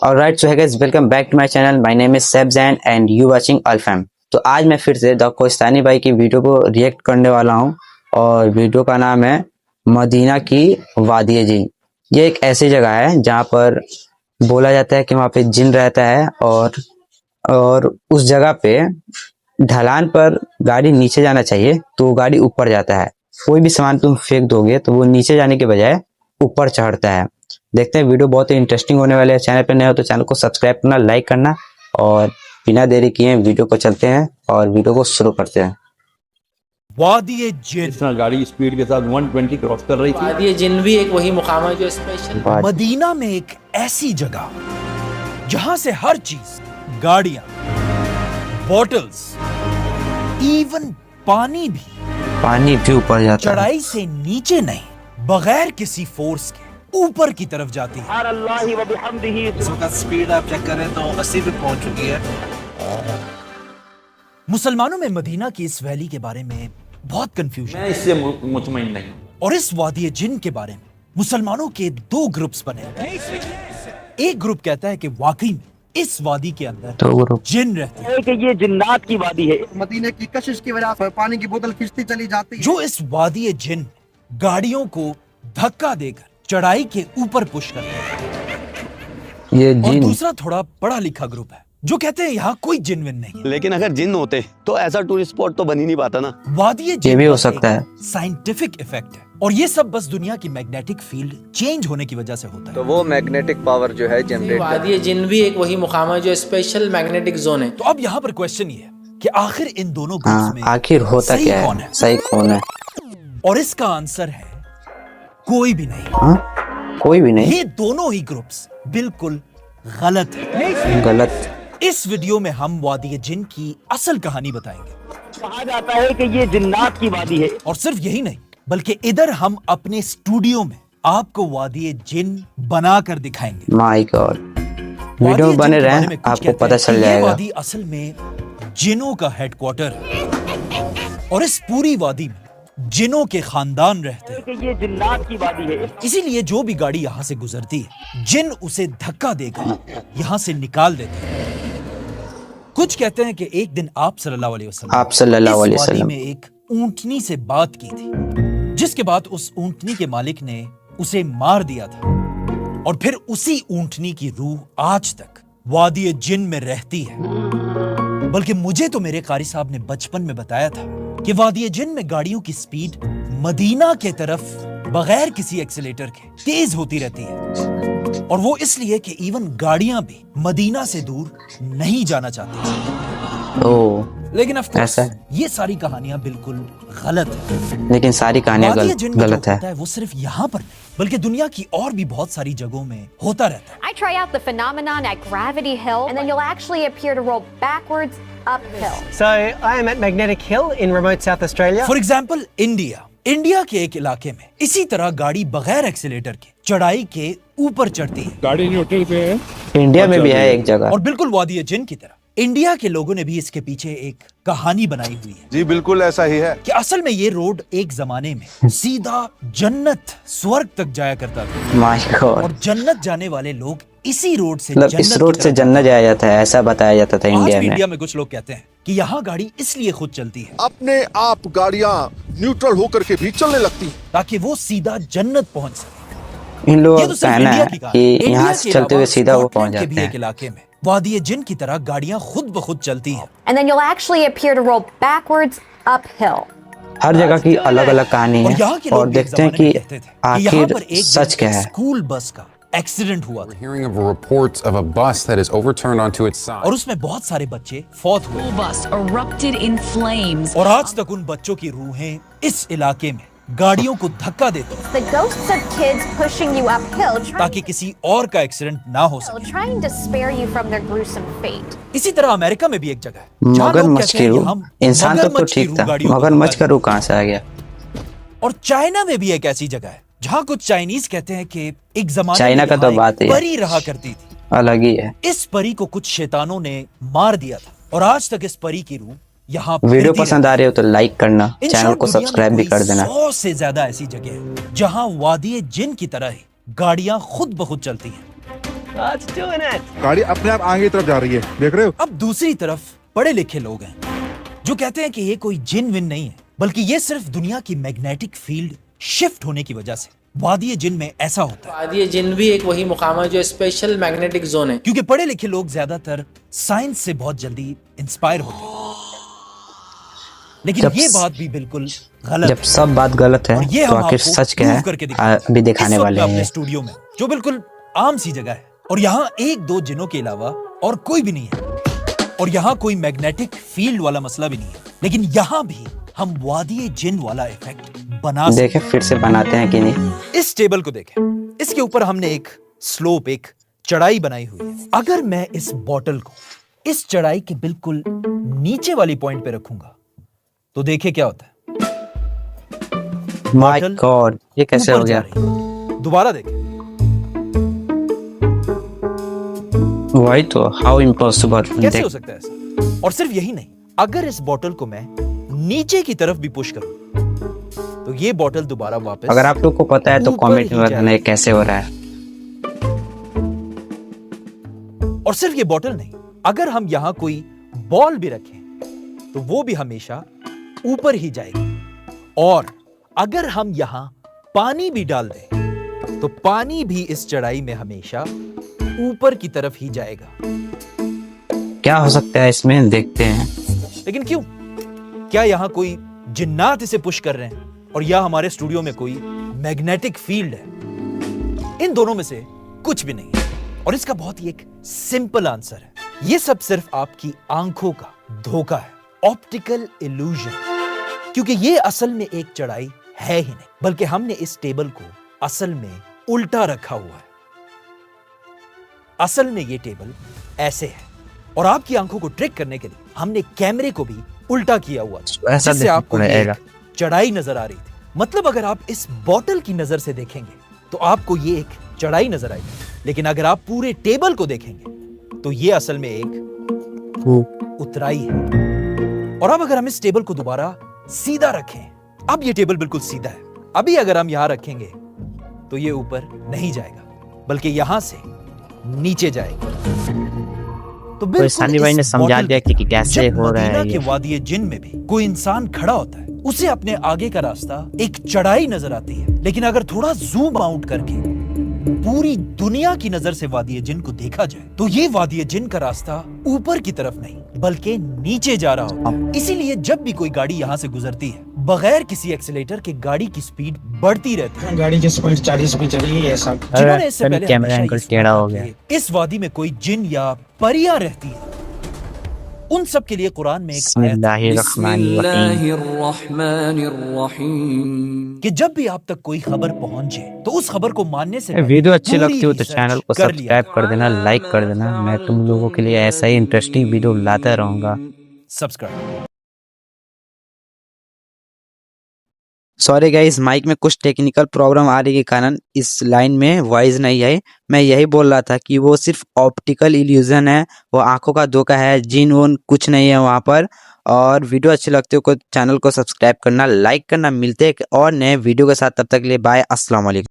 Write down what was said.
Alright, so hey guys, welcome back to my channel. My name is Saib Jain and you watching अल्फाम। तो आज मैं फिर से द कोस्तानी भाई की वीडियो को रिएक्ट करने वाला हूं और वीडियो का नाम है मदीना की वादिय जिन। ये एक ऐसी जगह है जहां पर बोला जाता है कि वहां पे जिन रहता है और उस जगह पे ढलान पर गाड़ी नीचे जाना चाहिए तो गाड़ी ऊपर जाता है। कोई भी सामान तुम फेंक दोगे तो वो नीचे जाने के बजाय ऊपर चढ़ता है। देखते हैं, वीडियो बहुत ही इंटरेस्टिंग होने वाले है। चैनल पे नए हो तो चैनल को सब्सक्राइब करना, लाइक करना और बिना देरी किए वीडियो को चलते हैं और वीडियो को शुरू करते हैं। वादिय जिन, इस तरह गाड़ी स्पीड के साथ 120 क्रॉस कर रही थी। वादिय जिन भी एक वही मुकाम है जो स्पेशल मदीना में एक ऐसी जगह जहां से हर चीज, गाड़ियां, बॉटल्स, इवन पानी भी ऊपर जाता है। चढ़ाई से नीचे नहीं, बगैर किसी फोर्स के ऊपर की तरफ जाती है। इस वक्त स्पीड आप चेक करें तो 80 पे पहुंच चुकी है। मुसलमानों में मदीना की इस वैली के बारे में बहुत कंफ्यूजन मैं है इससे मुतमईन नहीं। और इस वादिय जिन के बारे में मुसलमानों के दो ग्रुप्स बने हैं। एक ग्रुप कहता है कि वाकई में इस वादी के अंदर जिन रहते हैं, कि ये जिन्नात की वादी है। मदीने की कशिश की वजह से पानी की बोतल खिंचती चली जाती है। जो इस वादी जिन गाड़ियों को धक्का देकर चढ़ाई के ऊपर पुश करते हैं। ये और जिन दूसरा थोड़ा पढ़ा लिखा ग्रुप है जो कहते हैं यहाँ कोई जिन विन नहीं है। लेकिन अगर जिन होते तो ऐसा टूरिस्ट स्पॉट तो बन ही नहीं पाता ना। वादी ये जिन भी हो बस सकता एक है। साइंटिफिक इफेक्ट है और ये सब बस दुनिया की मैग्नेटिक फील्ड चेंज होने की वजह से होता है। तो वो मैग्नेटिक पावर जो है जनरेट वादिय जिन भी एक वही मुकाम है जो स्पेशल मैग्नेटिक जोन है। तो अब यहाँ पर क्वेश्चन ये है कि आखिर इन दोनों ग्रुप्स में आखिर होता सही क्या कौन है? सही कौन है? और इसका आंसर है कोई भी नहीं। कोई भी नहीं। ये दोनों ही ग्रुप्स बिल्कुल गलत है। गलत। इस वीडियो में हम वादिय जिन की असल कहानी बताएंगे। कहा जाता है कि ये जिन्नात की वादी है। और सिर्फ यही नहीं बल्कि इधर हम अपने स्टूडियो में आपको वादिय जिन बनाकर दिखाएंगे। माय गॉड, वादिय वीडियो जिन बने के बारे रहें, में कुछ आपको कहते पता हैं चल कि ये जाएगा। वादी असल में जिनों का हेडक्वार्टर है और इस पूरी वादी में जिनों के खानदान रहते हैं। कि ये जिन्नात की वादी है। इसीलिए जो भी गाड़ी यहाँ से गुजरती है जिन उसे धक्का देकर यहाँ से निकाल देते हैं। कुछ कहते हैं कि एक दिन आप सल्लल्लाहु अलैहि वसल्लम में एक ऊंटनी से बात की थी, जिसके बाद उस ऊंटनी के मालिक ने उसे मार दिया था और फिर उसी ऊंटनी की रूह आज तक वादिय जिन में रहती है। बल्कि मुझे तो मेरे कारी साहब ने बचपन में बताया था कि वादिय जिन में गाड़ियों की स्पीड मदीना के तरफ बगैर किसी एक्सीलेटर के तेज होती रहती है और वो इसलिए कि इवन गाड़ियां भी मदीना से दूर नहीं जाना चाहती। लेकिन ऑफ कोर्स ये सारी कहानियां बिल्कुल गलत है। लेकिन सारी कहानियां वादिय जिन में गलत जो है। होता है वो सिर्फ यहाँ पर नहीं बल्कि दुनिया की और भी बहुत सारी जगहों में होता रहता है। I try out the phenomenon at Gravity Hill, and then you'll actually appear to roll backwards uphill. So I am at Magnetic Hill in remote South Australia. For example India के एक इलाके में इसी तरह गाड़ी बगैर एक्सीलेटर के चढ़ाई के ऊपर चढ़ती है। गाड़ी न्यूट्रल पे है। इंडिया में भी है एक जगह। और बिल्कुल वादिय जिन की तरह इंडिया के लोगों ने भी इसके पीछे एक कहानी बनाई हुई है। जी बिल्कुल ऐसा ही है कि असल में ये रोड एक जमाने में सीधा जन्नत, स्वर्ग तक जाया करता था माय गॉड, और जन्नत जाने वाले लोग इसी रोड से मतलब इस रोड से जन्नत जाया जाता है, ऐसा बताया जाता था आज इंडिया भी में। इंडिया में कुछ लोग कहते हैं कि यहाँ गाड़ी इसलिए खुद चलती है अपने आप गाड़ियां न्यूट्रल होकर के भी चलने लगती हैं। ताकि वो सीधा जन्नत पहुंच सके। इन लोगों ये का तो सिर्फ कहना इंडिया है की कहानी। कि इंडिया यहाँ के से चलते हुए अलावा सीधा वो स्कॉटलैंड पहुंच के भी जाते एक हैं। इलाके में वादिय जिन की तरह गाड़ियां खुद ब खुद चलती हैं। And then you'll actually appear to roll backwards uphill. हर जगह की अलग अलग कहानी और है यहाँ के और लोग एक देखते हैं जमाने में कि कहते थे कि यहाँ पर आखिर एक सच क्या है। स्कूल बस का एक्सीडेंट हुआ था Hearing of reports of a bus that is overturned onto its side. और उसमें बहुत सारे बच्चे फौत हुए bus erupted in flames. और आज तक उन बच्चों की रूहें इस इलाके में गाड़ियों को धक्का देती हैं The ghosts of kids pushing you uphill, ताकि किसी और का एक्सीडेंट ना हो सके। trying to spare you from their gruesome fate. इसी तरह अमेरिका में भी एक जगह है जहाँ लोग मगरमच्छ कहते की हैं कि रूह, हम इंसान तक तो मगरमच्छ की ठीक रूह था, गाड़ियों को मगरमच्छ धक्का का रूह कहाँ से आ गया? और चाइना में भी एक ऐसी जगह है जहाँ कुछ चाइनीज कहते हैं कि एक जमाने चाइना में का तो यहाँ एक बात ही है। परी रहा करती थी। अलग ही है। इस परी को कुछ शैतानों ने मार दिया था और आज तक इस परी की रूह यहाँ वीडियो फिरती पसंद आ रही हो तो लाइक करना, इन चैनल शॉर्ट को दुनिया में सब्सक्राइब भी कोई कर देना। 100 से ज्यादा ऐसी जगह है जहाँ वादिय जिन की तरह ही गाड़ियां खुद ब खुद चलती हैं। Oh, it's doing it. गाड़ी अपने आप आगे की तरफ जा रही है, देख रहे हो? अब दूसरी तरफ पढ़े लिखे लोग हैं जो कहते हैं कि ये कोई जिन विन नहीं है, बल्कि ये सिर्फ दुनिया की मैग्नेटिक फील्ड शिफ्ट होने की वजह से। वादी जिन में ऐसा होता है। वादी जिन भी एक वही मुकाम है जो स्पेशल मैग्नेटिक जोन है। क्योंकि पढ़े लिखे लोग ज्यादातर साइंस से बहुत जल्दी इंस्पायर होते हैं, लेकिन ये बात भी बिल्कुल गलत। जब सब बात गलत है ये तो आखिर सच क्या है अभी दिखाने वाले हैं। अपने स्टूडियो में जो बिल्कुल आम सी जगह है और यहाँ एक दो जिनों के अलावा और कोई भी नहीं है, और यहाँ कोई मैग्नेटिक फील्ड वाला मसला भी नहीं है, लेकिन यहाँ भी हम वादी जिन वाला इफेक्ट बना देखें फिर से बनाते हैं कि नहीं। इस टेबल को देखें, इसके ऊपर हमने एक स्लोप, एक चढ़ाई बनाई हुई है। अगर मैं इस बॉटल को इस चढ़ाई के बिल्कुल नीचे वाली पॉइंट पे रखूंगा तो देखिए क्या होता है। माय गॉड, ये कैसे हो गया? दोबारा देखें, वही तो, हाउ इम्पॉसिबल। कैसे हो सकता है ऐसा? और सिर्फ यही नहीं, अगर इस बॉटल को मैं नीचे की तरफ भी पुश करूं तो ये बॉटल दोबारा वापस। अगर आप लोग को पता है तो कमेंट में बताना ये कैसे हो रहा है। और सिर्फ ये बॉटल नहीं, अगर हम यहां कोई बॉल भी रखें तो वो भी हमेशा ऊपर ही जाएगी, और अगर हम यहां पानी भी डाल दें तो पानी भी इस चढ़ाई में हमेशा ऊपर की तरफ ही जाएगा। क्या हो सकता है इसमें, देखते हैं। लेकिन क्यों? क्या यहां कोई जिन्नात इसे पुश कर रहे हैं और या हमारे स्टूडियो में कोई मैग्नेटिक फील्ड है? इन दोनों में से कुछ भी नहीं है, और इसका बहुत ही एक सिंपल आंसर है। यह सब सिर्फ आपकी आंखों का धोखा है, ऑप्टिकल इल्यूजन। क्योंकि यह असल में एक चढ़ाई है ही नहीं, बल्कि हमने इस टेबल को असल में उल्टा रखा हुआ है। असल में ये टेबल ऐसे है, और आपकी आंखों को ट्रिक करने के लिए हमने कैमरे को भी उल्टा किया हुआ था, जिससे आपको एक चढ़ाई नजर आ रही थी। मतलब अगर आप इस बॉटल की नजर से देखेंगे तो आपको ये एक चढ़ाई नजर आएगी, लेकिन अगर आप पूरे टेबल को देखेंगे तो ये असल में एक उतराई है। और अब अगर हम इस टेबल को दोबारा सीधा रखें, अब ये टेबल बिल्कुल सीधा है। अभी अगर हम यहां रखेंगे तो ये ऊपर नहीं जाएगा, बल्कि यहां से नीचे जाएगा। तो सानी भाई ने समझा दिया कि कैसे हो रहा है ये। वादी जिन में भी कोई इंसान खड़ा होता है, उसे अपने आगे का रास्ता एक चढ़ाई नजर आती है, लेकिन अगर थोड़ा जूम आउट करके पूरी दुनिया की नजर से वादी जिन को देखा जाए तो ये वादी जिन का रास्ता ऊपर की तरफ नहीं बल्कि नीचे जा रहा होगा। इसीलिए जब भी कोई गाड़ी यहाँ से गुजरती है, बगैर किसी एक्सीलेटर के गाड़ी की स्पीड बढ़ती रहती है। गाड़ी की स्पीड 40 पे चली है ऐसा। जिन्होंने इससे पहले कैमरा एंगल टेढ़ा हो गया। इस वादी में कोई जिन या परियां रहती है, उन सब के लिए कुरान में एक कि जब भी आप तक कोई खबर पहुंचे तो उस खबर को मानने से वीडियो अच्छी लगती हो तो चैनल को सब्सक्राइब कर देना, लाइक कर देना। मैं तुम लोगों के लिए ऐसा ही इंटरेस्टिंग वीडियो लाता रहूंगा। सब्सक्राइब। सॉरी गाइस, माइक में कुछ टेक्निकल प्रॉब्लम आ रही के कारण इस लाइन में वॉइस नहीं आई। मैं यही बोल रहा था कि वो सिर्फ ऑप्टिकल इल्यूजन है, वो आंखों का धोखा है, जिन वोन कुछ नहीं है वहाँ पर। और वीडियो अच्छी लगती हो तो चैनल को सब्सक्राइब करना, लाइक करना। मिलते हैं और नए वीडियो के साथ, तब तक के लिए बाय, अस्सलाम वालेकुम।